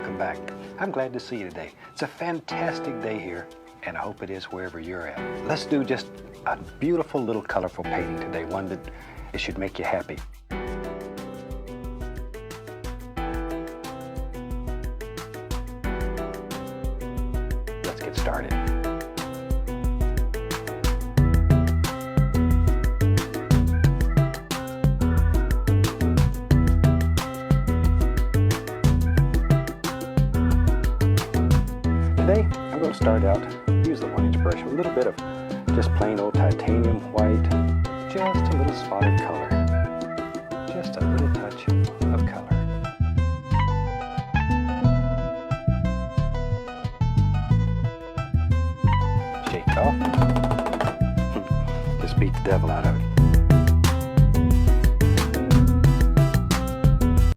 Welcome back. I'm glad to see you today. It's a fantastic day here, and I hope it is wherever you're at. Let's do just a beautiful little colorful painting today, one that it should make you happy. Let's get started. Today, I'm going to start out, use the 1-inch brush, with a little bit of just plain old titanium white, just a little spot of color, just a little touch of color. Shake it off, just beat the devil out of it.